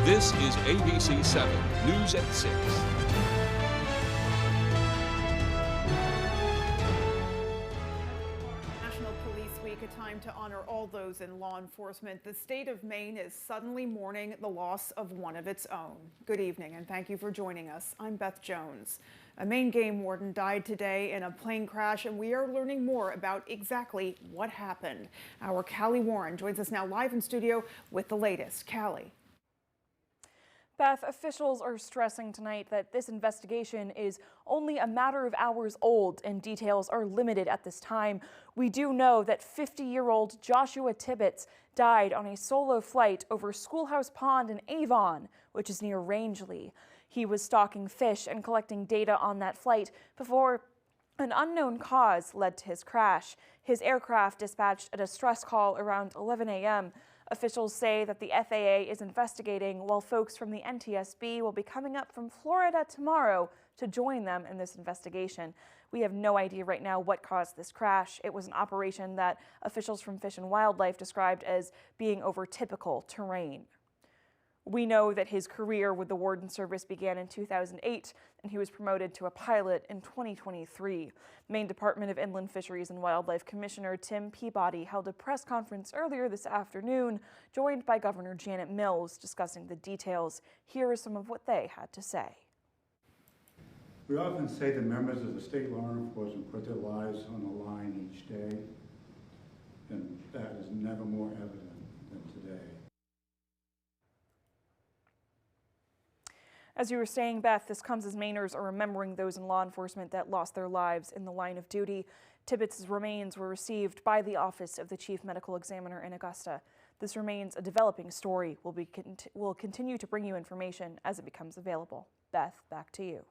This is ABC 7 News at 6. National Police Week, a time to honor all those in law enforcement. The state of Maine is suddenly mourning the loss of one of its own. Good evening and thank you for joining us. I'm Beth Jones. A Maine game warden died today in a plane crash, and we are learning more about exactly what happened. Our Callie Warren joins us now live in studio with the latest. Callie. Beth, officials are stressing tonight that this investigation is only a matter of hours old and details are limited at this time. We do know that 50-year-old Joshua Tibbetts died on a solo flight over Schoolhouse Pond in Avon, which is near Rangeley. He was stalking fish and collecting data on that flight before an unknown cause led to his crash. His aircraft dispatched a distress call around 11 a.m. Officials say that the FAA is investigating, while folks from the NTSB will be coming up from Florida tomorrow to join them in this investigation. We have no idea right now what caused this crash. It was an operation that officials from Fish and Wildlife described as being over typical terrain. We know that his career with the Warden Service began in 2008, and he was promoted to a pilot in 2023. Maine Department of Inland Fisheries and Wildlife Commissioner Tim Peabody held a press conference earlier this afternoon, joined by Governor Janet Mills, discussing the details. Here is some of what they had to say. We often say that members of the state law enforcement put their lives on the line each day, and that is never more evident than today. As you were saying, Beth, this comes as Mainers are remembering those in law enforcement that lost their lives in the line of duty. Tibbetts' remains were received by the Office of the Chief Medical Examiner in Augusta. This remains a developing story. We'll continue to bring you information as it becomes available. Beth, back to you.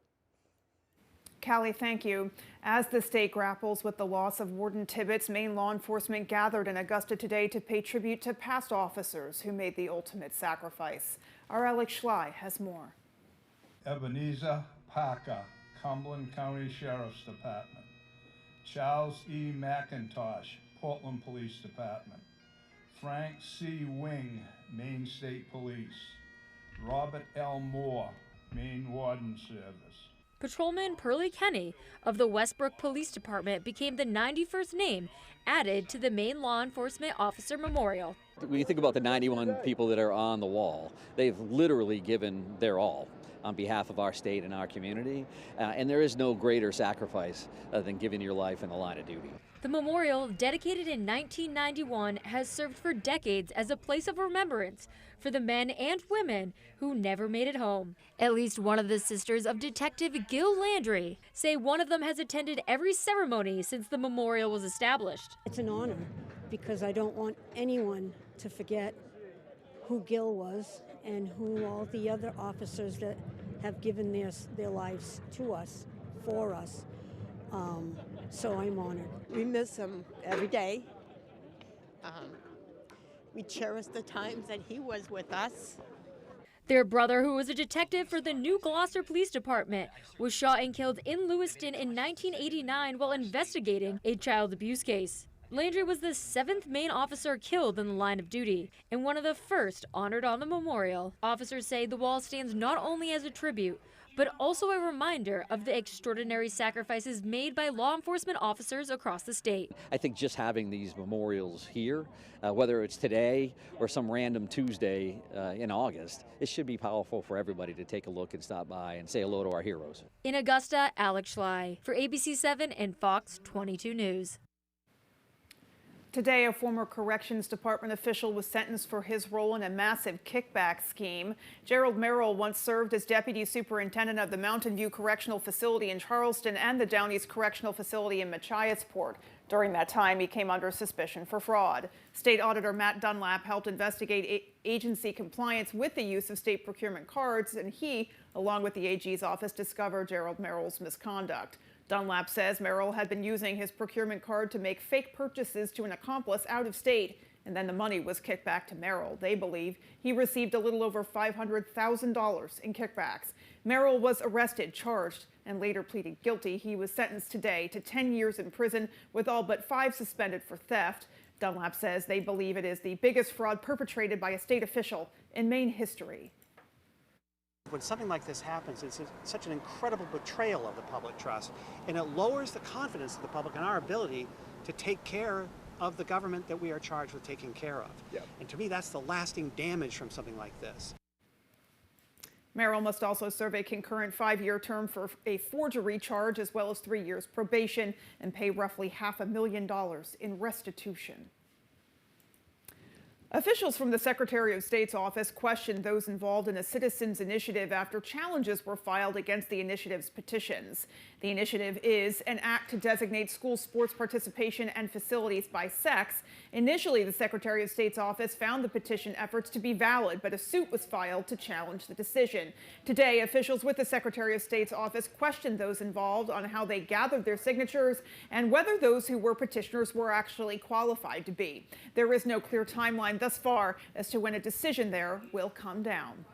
Callie, thank you. As the state grapples with the loss of Warden Tibbetts, Maine law enforcement gathered in Augusta today to pay tribute to past officers who made the ultimate sacrifice. Our Alex Schley has more. Ebenezer Parker, Cumberland County Sheriff's Department. Charles E. McIntosh, Portland Police Department. Frank C. Wing, Maine State Police. Robert L. Moore, Maine Warden Service. Patrolman Pearlie Kenny of the Westbrook Police Department became the 91st name added to the Maine Law Enforcement Officer Memorial. When you think about the 91 people that are on the wall, they've literally given their all on behalf of our state and our community, and there is no greater sacrifice than giving your life in the line of duty. The memorial, dedicated in 1991, has served for decades as a place of remembrance for the men and women who never made it home. At least one of the sisters of Detective Gil Landry say one of them has attended every ceremony since the memorial was established. It's an honor because I don't want anyone to forget who Gil was and who all the other officers that have given their lives to us, for us. So I'm honored. We miss him every day. We cherish the times that he was with us. Their brother, who was a detective for the New Gloucester Police Department, was shot and killed in Lewiston in 1989 while investigating a child abuse case. Landry was the 7th Maine officer killed in the line of duty and one of the first honored on the memorial. Officers say the wall stands not only as a tribute, but also a reminder of the extraordinary sacrifices made by law enforcement officers across the state. I think just having these memorials here, whether it's today or some random Tuesday in August, it should be powerful for everybody to take a look and stop by and say hello to our heroes. In Augusta, Alex Schley for ABC 7 and Fox 22 News. Today, a former Corrections Department official was sentenced for his role in a massive kickback scheme. Gerald Merrill once served as deputy superintendent of the Mountain View Correctional Facility in Charleston and the Down East Correctional Facility in Machiasport. During that time, he came under suspicion for fraud. State Auditor Matt Dunlap helped investigate agency compliance with the use of state procurement cards, and he, along with the AG's office, discovered Gerald Merrill's misconduct. Dunlap says Merrill had been using his procurement card to make fake purchases to an accomplice out of state, and then the money was kicked back to Merrill. They believe he received a little over $500,000 in kickbacks. Merrill was arrested, charged, and later pleaded guilty. He was sentenced today to 10 years in prison, with all but 5 suspended for theft. Dunlap says they believe it is the biggest fraud perpetrated by a state official in Maine history. When something like this happens, it's such an incredible betrayal of the public trust, and it lowers the confidence of the public in our ability to take care of the government that we are charged with taking care of. Yep. And to me, that's the lasting damage from something like this. Merrill must also serve a concurrent 5-year term for a forgery charge, as well as 3 years probation, and pay roughly $500,000 in restitution. Officials from the Secretary of State's office questioned those involved in a citizens' initiative after challenges were filed against the initiative's petitions. The initiative is an act to designate school sports participation and facilities by sex. Initially, the Secretary of State's office found the petition efforts to be valid, but a suit was filed to challenge the decision. Today, officials with the Secretary of State's office questioned those involved on how they gathered their signatures and whether those who were petitioners were actually qualified to be. There is no clear timeline thus far as to when a decision there will come down.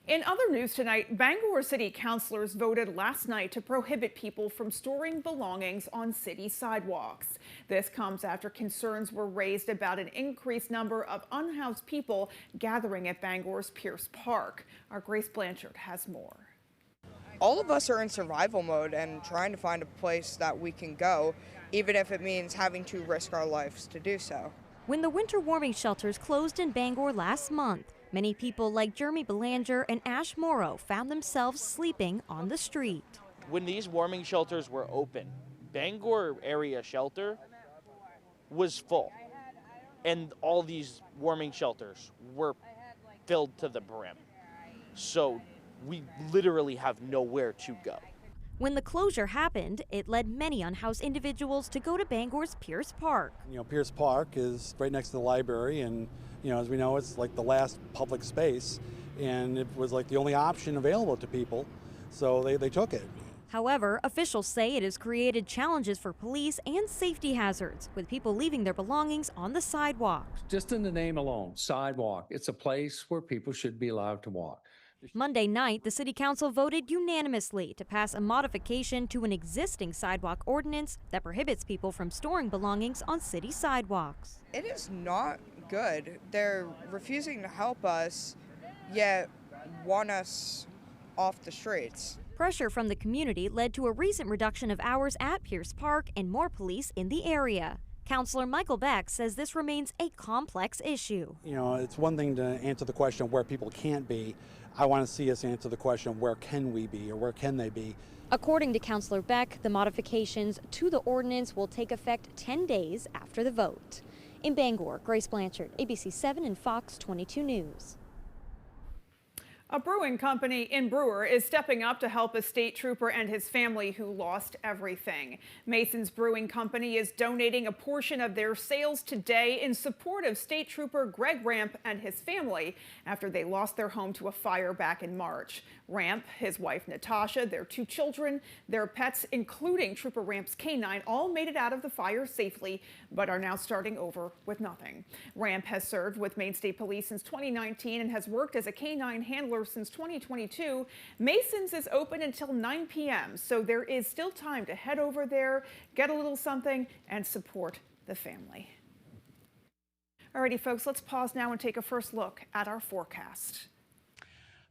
In other news tonight, Bangor City councilors voted last night to prohibit people from storing belongings on city sidewalks. This comes after concerns were raised about an increased number of unhoused people gathering at Bangor's Pierce Park. Our Grace Blanchard has more. All of us are in survival mode and trying to find a place that we can go, even if it means having to risk our lives to do so. When the winter warming shelters closed in Bangor last month, many people like Jeremy Belanger and Ash Morrow found themselves sleeping on the street. When these warming shelters were open, Bangor area shelter was full, and all these warming shelters were filled to the brim. So we literally have nowhere to go. When the closure happened, it led many unhoused individuals to go to Bangor's Pierce Park. Pierce Park is right next to the library, and as we know, it's like the last public space, and it was like the only option available to people, so they took it. However, officials say it has created challenges for police and safety hazards, with people leaving their belongings on the sidewalk. Just in the name alone, sidewalk, it's a place where people should be allowed to walk. Monday night, the City Council voted unanimously to pass a modification to an existing sidewalk ordinance that prohibits people from storing belongings on city sidewalks. It is not good. They're refusing to help us, yet want us off the streets. Pressure from the community led to a recent reduction of hours at Pierce Park and more police in the area. Councilor Michael Beck says this remains a complex issue. It's one thing to answer the question where people can't be. I want to see us answer the question, where can we be, or where can they be? According to Councilor Beck, the modifications to the ordinance will take effect 10 days after the vote. In Bangor, Grace Blanchard, ABC 7 and Fox 22 News. A brewing company in Brewer is stepping up to help a state trooper and his family who lost everything. Mason's Brewing Company is donating a portion of their sales today in support of State Trooper Greg Ramp and his family after they lost their home to a fire back in March. Ramp, his wife Natasha, their 2 children, their pets, including Trooper Ramp's canine, all made it out of the fire safely, but are now starting over with nothing. Ramp has served with Maine State Police since 2019 and has worked as a canine handler since 2022. Mason's is open until 9 p.m., so there is still time to head over there, get a little something, and support the family. Alrighty, folks, let's pause now and take a first look at our forecast.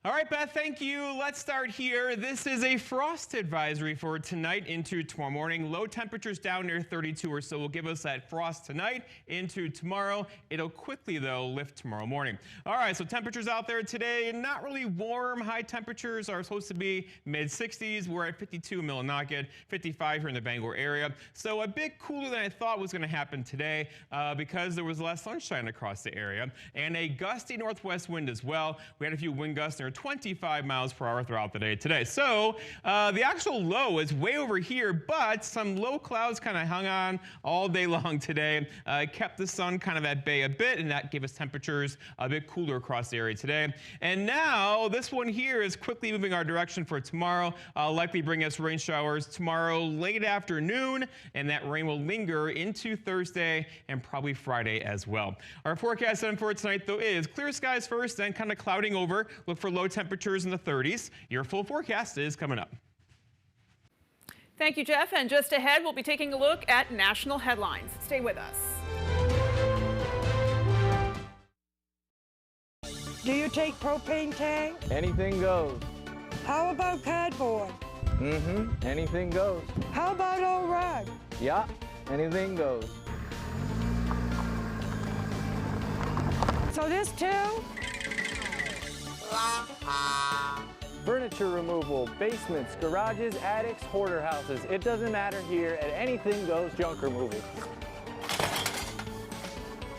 All right, Beth, thank you. Let's start here. This is a frost advisory for tonight into tomorrow morning. Low temperatures down near 32 or so will give us that frost tonight into tomorrow. It'll quickly, though, lift tomorrow morning. All right, so temperatures out there today, not really warm. High temperatures are supposed to be mid-60s. We're at 52 in Millinocket, 55 here in the Bangor area. So a bit cooler than I thought was going to happen today because there was less sunshine across the area and a gusty northwest wind as well. We had a few wind gusts near 25 miles per hour throughout the day today. So the actual low is way over here, but some low clouds kind of hung on all day long today. Kept the sun kind of at bay a bit, and that gave us temperatures a bit cooler across the area today. And now this one here is quickly moving our direction for tomorrow. Likely bring us rain showers tomorrow late afternoon, and that rain will linger into Thursday and probably Friday as well. Our forecast then for tonight, though, is clear skies first, then kind of clouding over. Look for low temperatures in the 30s. Your full forecast is coming up. Thank you, Jeff. And just ahead, we'll be taking a look at national headlines. Stay with us. Do you take propane tank? Anything goes. How about cardboard? Anything goes. How about old rug? Yeah, anything goes. So this too? Furniture removal, basements, garages, attics, hoarder houses. It doesn't matter here at Anything Goes Junk Removal.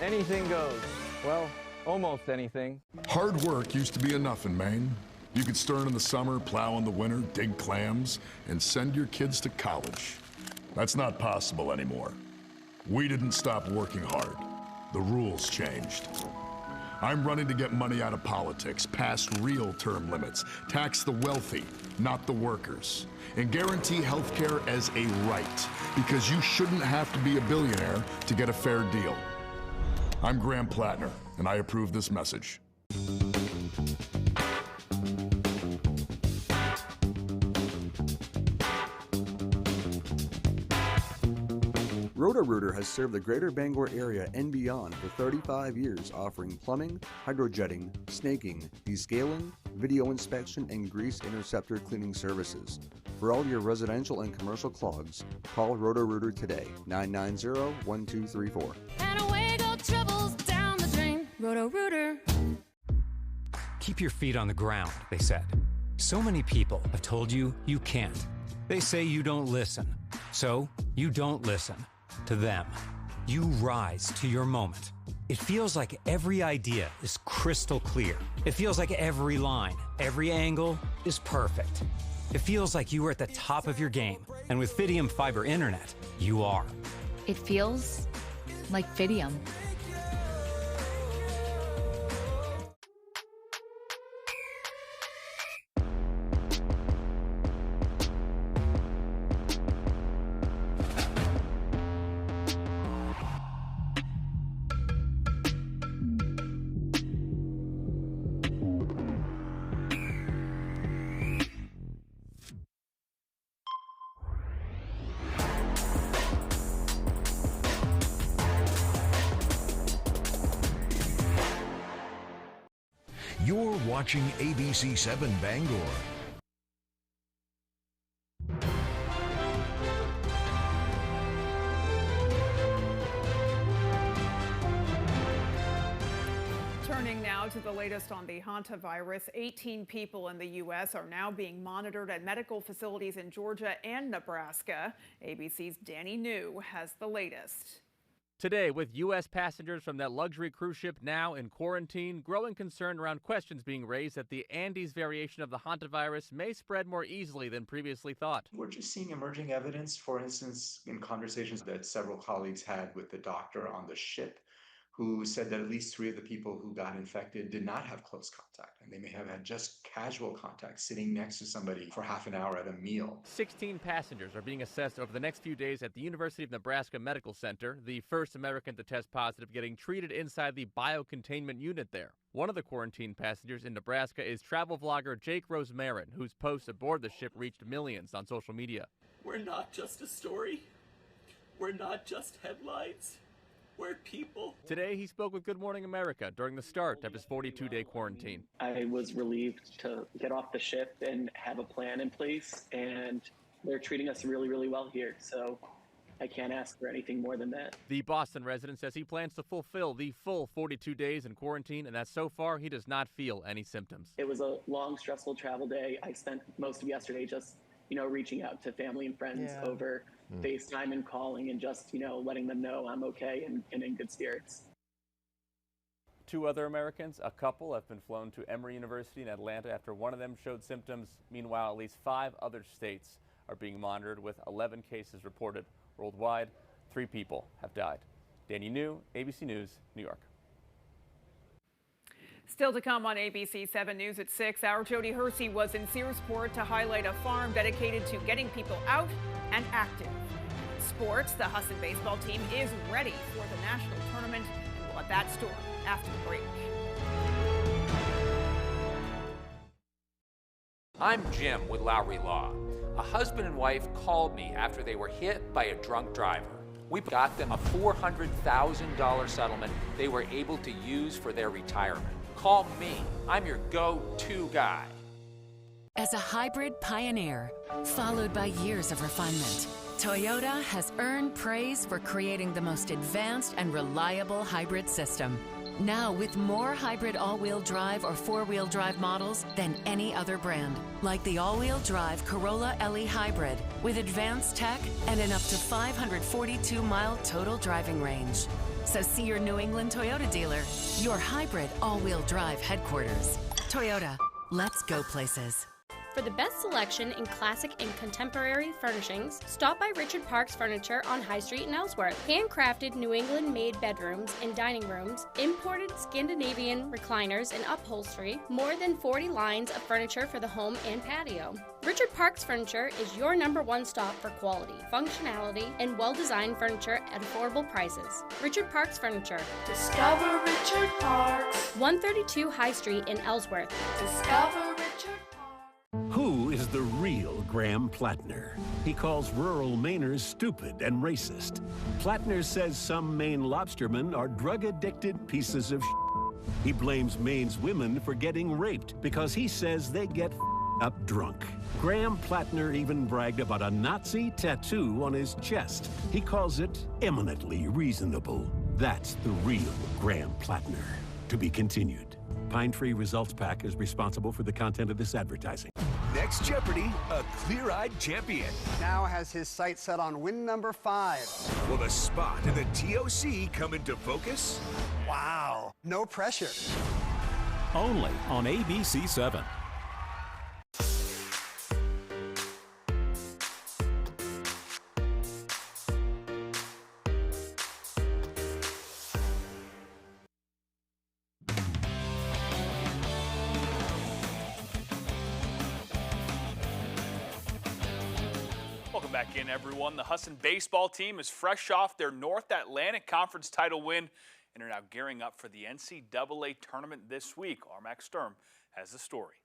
Anything goes. Well, almost anything. Hard work used to be enough in Maine. You could stern in the summer, plow in the winter, dig clams, and send your kids to college. That's not possible anymore. We didn't stop working hard. The rules changed. I'm running to get money out of politics, past real term limits, tax the wealthy, not the workers, and guarantee health care as a right, because you shouldn't have to be a billionaire to get a fair deal. I'm Graham Plattner, and I approve this message. Roto-Rooter has served the greater Bangor area and beyond for 35 years, offering plumbing, hydrojetting, snaking, descaling, video inspection, and grease interceptor cleaning services. For all your residential and commercial clogs, call Roto-Rooter today, 990-1234. And away go troubles down the drain. Roto-Rooter. Keep your feet on the ground, they said. So many people have told you you can't. They say you don't listen. So you don't listen to them. You rise to your moment. It feels like every idea is crystal clear. It feels like every line, every angle is perfect. It feels like you are at the top of your game. And with Fidium Fiber Internet, you are. It feels like Fidium. You're watching ABC 7 Bangor. Turning now to the latest on the hantavirus, 18 people in the U.S. are now being monitored at medical facilities in Georgia and Nebraska. ABC's Danny New has the latest. Today, with U.S. passengers from that luxury cruise ship now in quarantine, growing concern around questions being raised that the Andes variation of the hantavirus may spread more easily than previously thought. We're just seeing emerging evidence, for instance, in conversations that several colleagues had with the doctor on the ship, who said that at least 3 of the people who got infected did not have close contact, and they may have had just casual contact sitting next to somebody for half an hour at a meal. 16 passengers are being assessed over the next few days at the University of Nebraska Medical Center, the first American to test positive getting treated inside the biocontainment unit there. One of the quarantined passengers in Nebraska is travel vlogger Jake Rosemarin, whose posts aboard the ship reached millions on social media. We're not just a story. We're not just headlines. We're people. Today, he spoke with Good Morning America during the start of his 42-day quarantine. I was relieved to get off the ship and have a plan in place, and they're treating us really, really well here. So I can't ask for anything more than that. The Boston resident says he plans to fulfill the full 42 days in quarantine, and that so far he does not feel any symptoms. It was a long, stressful travel day. I spent most of yesterday just, reaching out to family and friends over FaceTime and calling and just, letting them know I'm okay and in good spirits. 2 other Americans, a couple, have been flown to Emory University in Atlanta after one of them showed symptoms. Meanwhile, at least 5 other states are being monitored with 11 cases reported worldwide. 3 people have died. Danny New, ABC News, New York. Still to come on ABC 7 News at 6, our Jody Hersey was in Searsport to highlight a farm dedicated to getting people out and active. In sports, the Husson baseball team is ready for the national tournament, and we'll have that story after the break. I'm Jim with Lowry Law. A husband and wife called me after they were hit by a drunk driver. We got them a $400,000 settlement they were able to use for their retirement. Call me. I'm your go-to guy. As a hybrid pioneer, followed by years of refinement, Toyota has earned praise for creating the most advanced and reliable hybrid system. Now with more hybrid all-wheel drive or four-wheel drive models than any other brand. Like the all-wheel drive Corolla LE Hybrid with advanced tech and an up to 542-mile total driving range. So see your New England Toyota dealer, your hybrid all-wheel drive headquarters. Toyota, let's go places. For the best selection in classic and contemporary furnishings, stop by Richard Parks Furniture on High Street in Ellsworth. Handcrafted New England-made bedrooms and dining rooms, imported Scandinavian recliners and upholstery, more than 40 lines of furniture for the home and patio. Richard Parks Furniture is your #1 stop for quality, functionality, and well-designed furniture at affordable prices. Richard Parks Furniture. Discover Richard Parks. 132 High Street in Ellsworth. Discover Richard. Who is the real Graham Plattner? He calls rural Mainers stupid and racist. Plattner says some Maine lobstermen are drug-addicted pieces of shit. He blames Maine's women for getting raped because he says they get up drunk. Graham Plattner even bragged about a Nazi tattoo on his chest. He calls it eminently reasonable. That's the real Graham Plattner. To be continued. Pine Tree Results Pack is responsible for the content of this advertising. Next Jeopardy, a clear-eyed champion. Now has his sights set on win number 5. Will the spot and the TOC come into focus? Wow, no pressure. Only on ABC 7. Welcome back in, everyone. The Husson baseball team is fresh off their North Atlantic Conference title win and are now gearing up for the NCAA tournament this week. Armac Sturm has the story.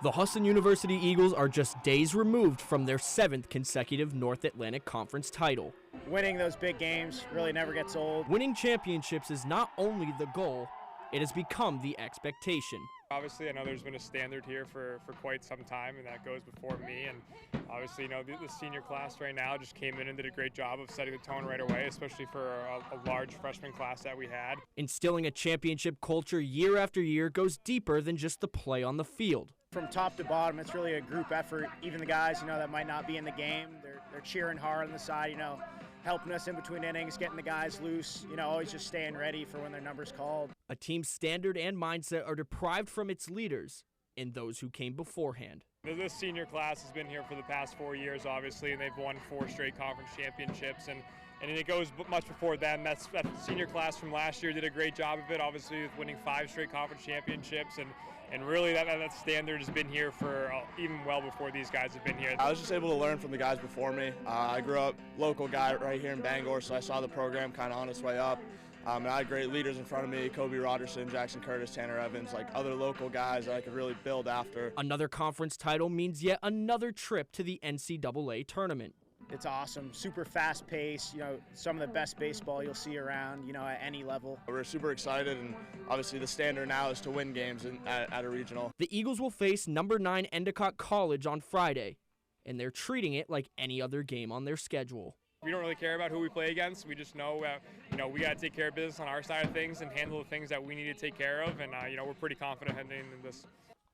The Husson University Eagles are just days removed from their 7th consecutive North Atlantic Conference title. Winning those big games really never gets old. Winning championships is not only the goal, it has become the expectation. Obviously, I know there's been a standard here for quite some time, and that goes before me. And obviously, you know, the senior class right now just came in and did a great job of setting the tone right away, especially for a large freshman class that we had. Instilling a championship culture year after year goes deeper than just the play on the field. From top to bottom, it's really a group effort. Even the guys, you know, that might not be in the game, they're cheering hard on the side, you know, helping us in between innings, getting the guys loose, you know, always just staying ready for when their number's called. A team's standard and mindset are deprived from its leaders and those who came beforehand. This senior class has been here for the past 4 years, obviously, and they've won 4 straight conference championships, and it goes much before them. That senior class from last year did a great job of it, obviously, with winning 5 straight conference championships, and really that standard has been here for even well before these guys have been here. I was just able to learn from the guys before me. I grew up local guy right here in Bangor, so I saw the program kind of on its way up. And I had great leaders in front of me, Kobe Rogerson, Jackson Curtis, Tanner Evans, like other local guys that I could really build after. Another conference title means yet another trip to the NCAA tournament. It's awesome, super fast pace, you know, some of the best baseball you'll see around, you know, at any level. We're super excited, and obviously the standard now is to win games at a regional. The Eagles will face number 9 Endicott College on Friday, and they're treating it like any other game on their schedule. We don't really care about who we play against. We just know, you know, we got to take care of business on our side of things and handle the things that we need to take care of, and, you know, we're pretty confident heading into this.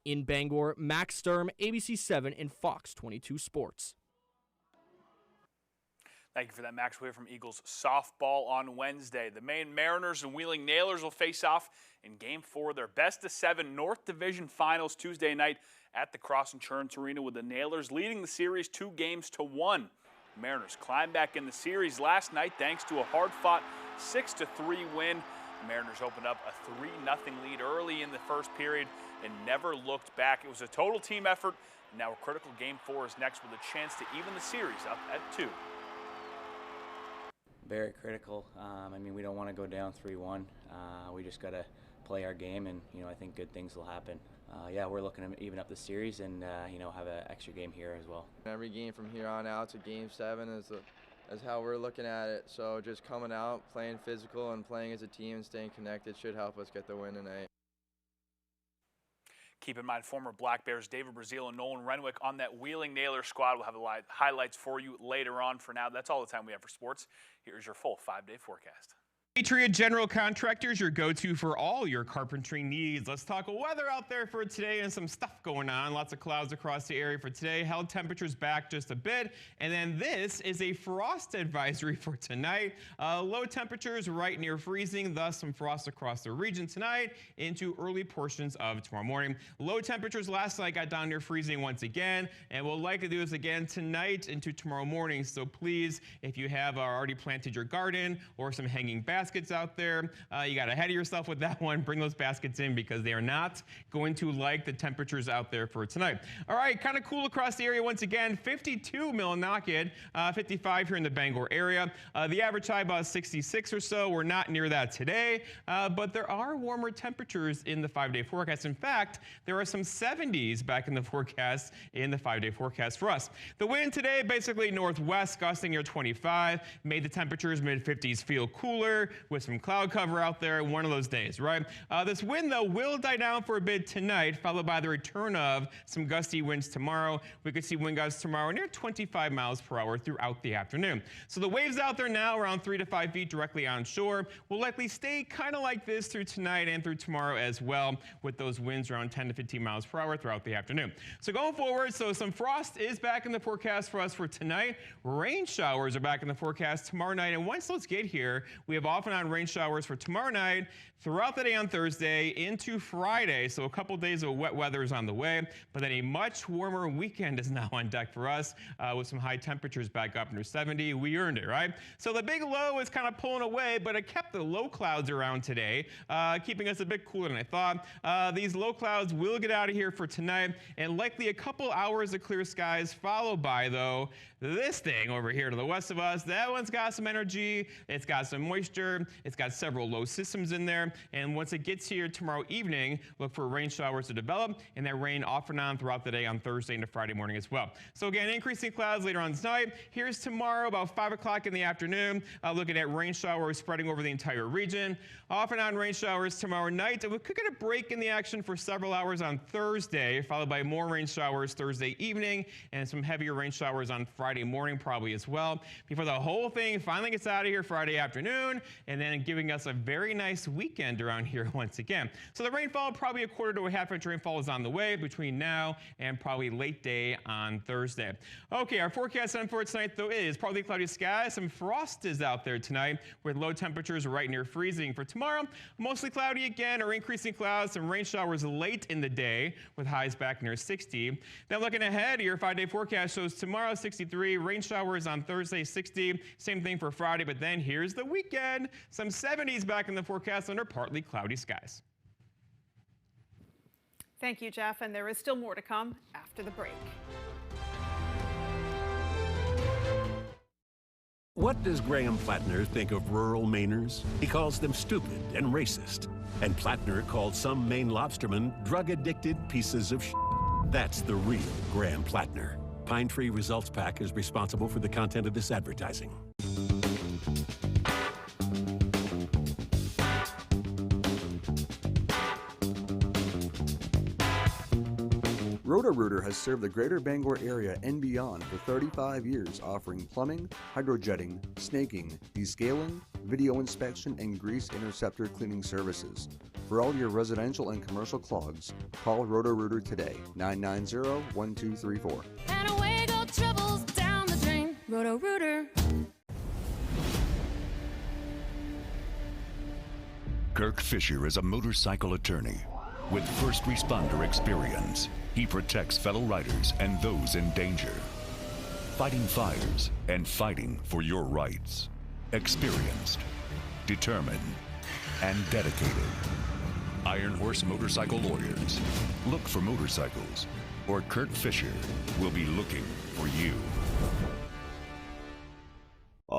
In Bangor, Max Sturm, ABC 7 and Fox 22 Sports. Thank you for that, Max. We hear from Eagles softball on Wednesday. The Maine Mariners and Wheeling Nailers will face off in Game 4 of their best-of-7 North Division Finals Tuesday night at the Cross Insurance Arena, with the Nailers leading the series 2-1. The Mariners climbed back in the series last night thanks to a hard-fought 6-3 win. The Mariners opened up a 3-0 lead early in the first period and never looked back. It was a total team effort. Now a critical Game 4 is next with a chance to even the series up at 2. Very critical. I mean, we don't want to go down 3-1. We just got to play our game, and, you know, I think good things will happen. yeah, we're looking to even up the series and have an extra game here as well. Every game from here on out to Game 7 is how we're looking at it. So just coming out, playing physical, and playing as a team and staying connected should help us get the win tonight. Keep in mind, former Black Bears David Brazil and Nolan Renwick on that Wheeling Nailers squad. We'll have the highlights for you later on. For now, that's all the time we have for sports. Here's your full 5-day forecast. Patriot General Contractors, your go-to for all your carpentry needs. Let's talk weather out there for today and some stuff going on. Lots of clouds across the area for today. Held temperatures back just a bit. And then this is a frost advisory for tonight. Low temperatures right near freezing, thus some frost across the region tonight into early portions of tomorrow morning. Low temperatures last night got down near freezing once again, and we'll likely do this again tonight into tomorrow morning. So please, if you have already planted your garden or some hanging baskets out there, you got ahead of yourself with that one. Bring those baskets in because they are not going to like the temperatures out there for tonight. All right, kind of cool across the area once again. 52 Millinocket, 55 here in the Bangor area. The average high about 66 or so. We're not near that today, but there are warmer temperatures in the 5-day forecast. In fact, there are some 70s back in the forecast in the 5-day forecast for us. The wind today basically northwest, gusting near 25, made the temperatures mid-50s feel cooler, with some cloud cover out there one of those days, right? This wind, though, will die down for a bit tonight, followed by the return of some gusty winds tomorrow. We could see wind gusts tomorrow near 25 miles per hour throughout the afternoon. So the waves out there now around 3 to 5 feet directly onshore will likely stay kind of like this through tonight and through tomorrow as well, with those winds around 10 to 15 miles per hour throughout the afternoon. So going forward, some frost is back in the forecast for us for tonight. Rain showers are back in the forecast tomorrow night, and once those get here, we have off and on rain showers for tomorrow night, throughout the day on Thursday into Friday. So a couple days of wet weather is on the way, but then a much warmer weekend is now on deck for us with some high temperatures back up near 70. We earned it, right? So the big low is kind of pulling away, but it kept the low clouds around today, keeping us a bit cooler than I thought. These low clouds will get out of here for tonight, and likely a couple hours of clear skies, followed by, though, this thing over here to the west of us. That one's got some energy. It's got some moisture. It's got several low systems in there. And once it gets here tomorrow evening, look for rain showers to develop, and that rain off and on throughout the day on Thursday into Friday morning as well. So again, increasing clouds later on tonight. Here's tomorrow about 5 o'clock in the afternoon. Looking at rain showers spreading over the entire region. Off and on rain showers tomorrow night. We could get a break in the action for several hours on Thursday, followed by more rain showers Thursday evening and some heavier rain showers on Friday morning probably as well, before the whole thing finally gets out of here Friday afternoon, and then giving us a very nice weekend around here once again. So the rainfall, probably a quarter to a half-inch rainfall is on the way between now and probably late day on Thursday. Okay, our forecast on for tonight, though, is partly cloudy skies. Some frost is out there tonight with low temperatures right near freezing. For tomorrow, mostly cloudy again or increasing clouds, some rain showers late in the day with highs back near 60. Then looking ahead, your 5-day forecast shows tomorrow 63, rain showers on Thursday 60, same thing for Friday, but then here's the weekend, some 70s back in the forecast under partly cloudy skies. Thank you, Jeff, and there is still more to come after the break. What does Graham Plattner think of rural Mainers? He calls them stupid and racist. And Plattner called some Maine lobstermen drug-addicted pieces of shit. That's the real Graham Plattner. Pine Tree Results Pack is responsible for the content of this advertising. Roto-Rooter has served the greater Bangor area and beyond for 35 years, offering plumbing, hydrojetting, snaking, descaling, video inspection, and grease interceptor cleaning services. For all your residential and commercial clogs, call Roto-Rooter today, 990-1234. And away go troubles down the drain. Roto-Rooter. Kirk Fisher is a motorcycle attorney with first responder experience. He protects fellow riders and those in danger, fighting fires and fighting for your rights. Experienced, determined, and dedicated. Iron Horse Motorcycle Lawyers. Look for motorcycles, or Kirk Fisher will be looking for you.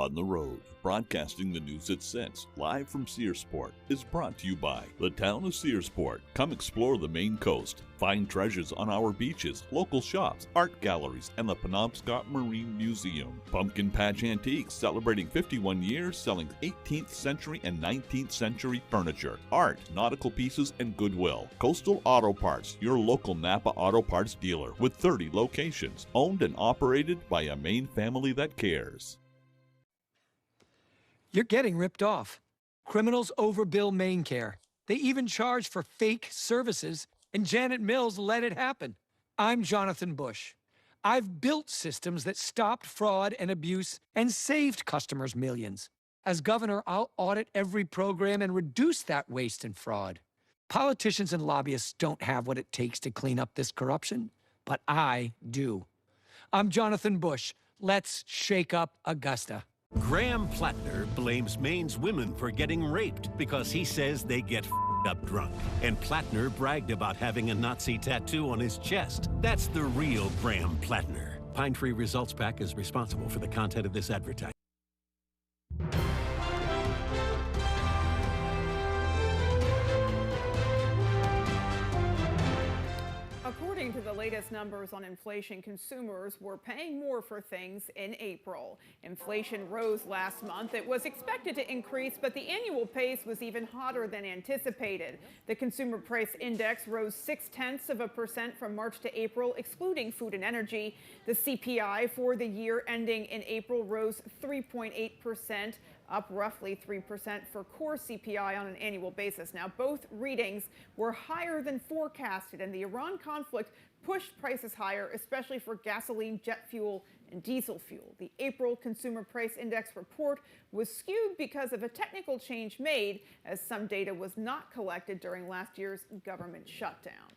On the Road, broadcasting the news it sends, live from Searsport, is brought to you by the town of Searsport. Come explore the Maine coast. Find treasures on our beaches, local shops, art galleries, and the Penobscot Marine Museum. Pumpkin Patch Antiques, celebrating 51 years, selling 18th century and 19th century furniture, art, nautical pieces, and goodwill. Coastal Auto Parts, your local Napa Auto Parts dealer with 30 locations, owned and operated by a Maine family that cares. You're getting ripped off. Criminals overbill Maine Care. They even charge for fake services, and Janet Mills let it happen. I'm Jonathan Bush. I've built systems that stopped fraud and abuse and saved customers millions. As governor, I'll audit every program and reduce that waste and fraud. Politicians and lobbyists don't have what it takes to clean up this corruption, but I do. I'm Jonathan Bush. Let's shake up Augusta. Graham Plattner blames Maine's women for getting raped because he says they get up drunk. And Plattner bragged about having a Nazi tattoo on his chest. That's the real Graham Plattner. Pine Tree Results PAC is responsible for the content of this advertising. According to the latest numbers on inflation, consumers were paying more for things in April. Inflation rose last month. It was expected to increase, but the annual pace was even hotter than anticipated. The Consumer Price Index rose 0.6% from March to April, excluding food and energy. The CPI for the year ending in April rose 3.8%. Up roughly 3% for core CPI on an annual basis. Now, both readings were higher than forecasted, and the Iran conflict pushed prices higher, especially for gasoline, jet fuel, and diesel fuel. The April Consumer Price Index report was skewed because of a technical change made, as some data was not collected during last year's government shutdown.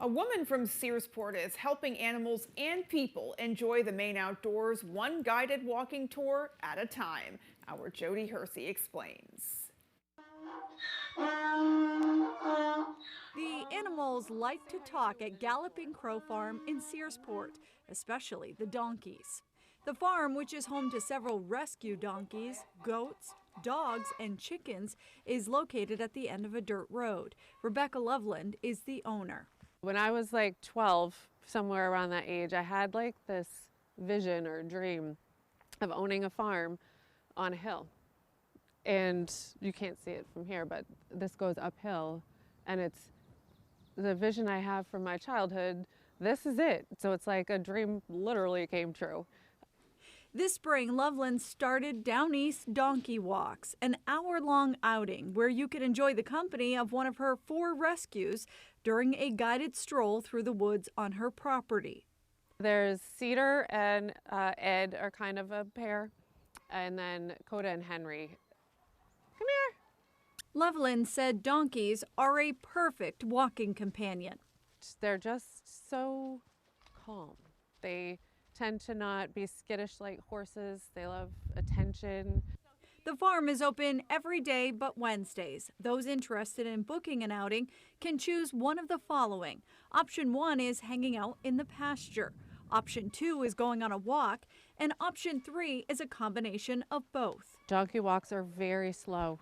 A woman from Searsport is helping animals and people enjoy the Maine outdoors, one guided walking tour at a time. Our Jody Hersey explains. The animals like to talk at Galloping Crow Farm in Searsport, especially the donkeys. The farm, which is home to several rescue donkeys, goats, dogs, and chickens, is located at the end of a dirt road. Rebecca Loveland is the owner. When I was like 12, somewhere around that age, I had like this vision or dream of owning a farm on a hill. And you can't see it from here, but this goes uphill, and it's the vision I have from my childhood. This is it. So it's like a dream literally came true. This spring, Loveland started Down East Donkey Walks, an hour-long outing where you could enjoy the company of one of her 4 rescues during a guided stroll through the woods on her property. There's Cedar and Ed are kind of a pair, and then Coda and Henry. Come here. Loveland said donkeys are a perfect walking companion. They're just so calm. They tend to not be skittish like horses. They love attention. The farm is open every day but Wednesdays. Those interested in booking an outing can choose one of the following. Option 1 is hanging out in the pasture. Option 2 is going on a walk. And option 3 is a combination of both. Donkey walks are very slow.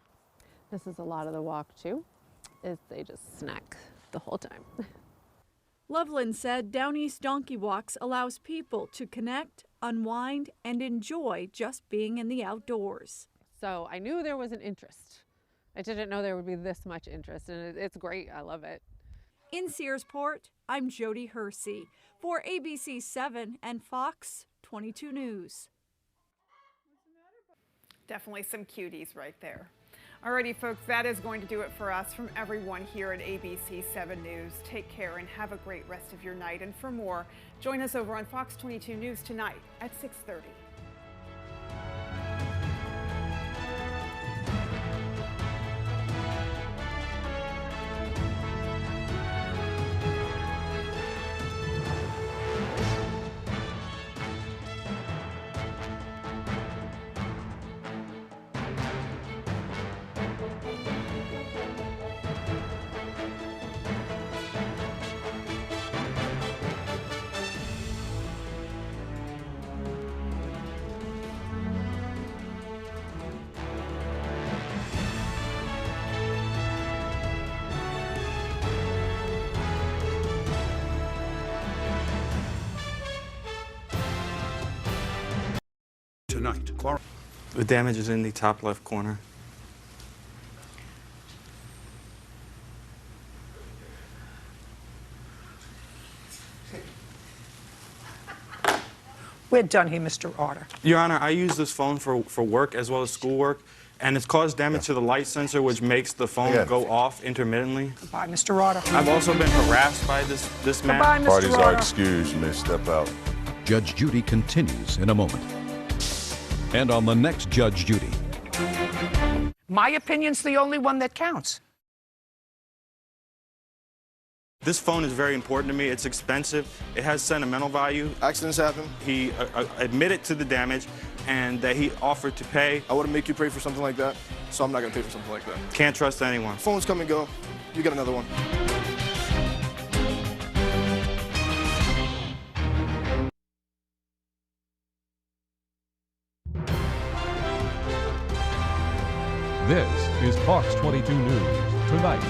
This is a lot of the walk too, is they just snack the whole time. Loveland said Down East Donkey Walks allows people to connect, unwind, and enjoy just being in the outdoors. So I knew there was an interest. I didn't know there would be this much interest, and it's great. I love it. In Searsport, I'm Jody Hersey for ABC 7 and Fox 22 News. Definitely some cuties right there. Alrighty, folks, that is going to do it for us from everyone here at ABC 7 News. Take care and have a great rest of your night. And for more, join us over on Fox 22 News tonight at 6:30. The damage is in the top left corner. We're done here, Mr. Order. Your Honor, I use this phone for work as well as schoolwork, and it's caused damage to the light sensor, which makes the phone go off intermittently. Goodbye, Mr. Order. I've also been harassed by this man. Goodbye, Mr. Parties are Order. excused. You may step out. Judge Judy continues in a moment. And on the next Judge Judy. My opinion's the only one that counts. This phone is very important to me. It's expensive. It has sentimental value. Accidents happen. He admitted to the damage and that he offered to pay. I wouldn't make you pay for something like that, so I'm not going to pay for something like that. Can't trust anyone. Phones come and go. You get another one. This is Fox 22 News Tonight.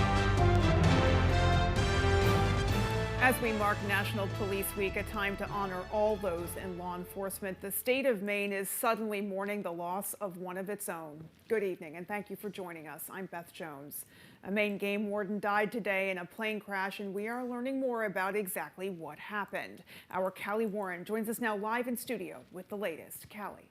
As we mark National Police Week, a time to honor all those in law enforcement, the state of Maine is suddenly mourning the loss of one of its own. Good evening, and thank you for joining us. I'm Beth Jones. A Maine game warden died today in a plane crash, and we are learning more about exactly what happened. Our Callie Warren joins us now live in studio with the latest. Callie.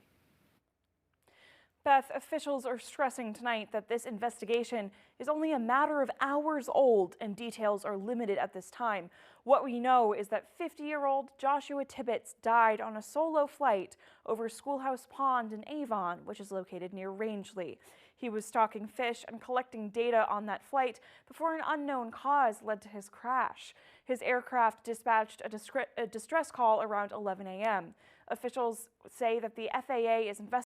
Beth, officials are stressing tonight that this investigation is only a matter of hours old and details are limited at this time. What we know is that 50-year-old Joshua Tibbetts died on a solo flight over Schoolhouse Pond in Avon, which is located near Rangeley. He was stocking fish and collecting data on that flight before an unknown cause led to his crash. His aircraft dispatched a distress call around 11 a.m. Officials say that the FAA is investigating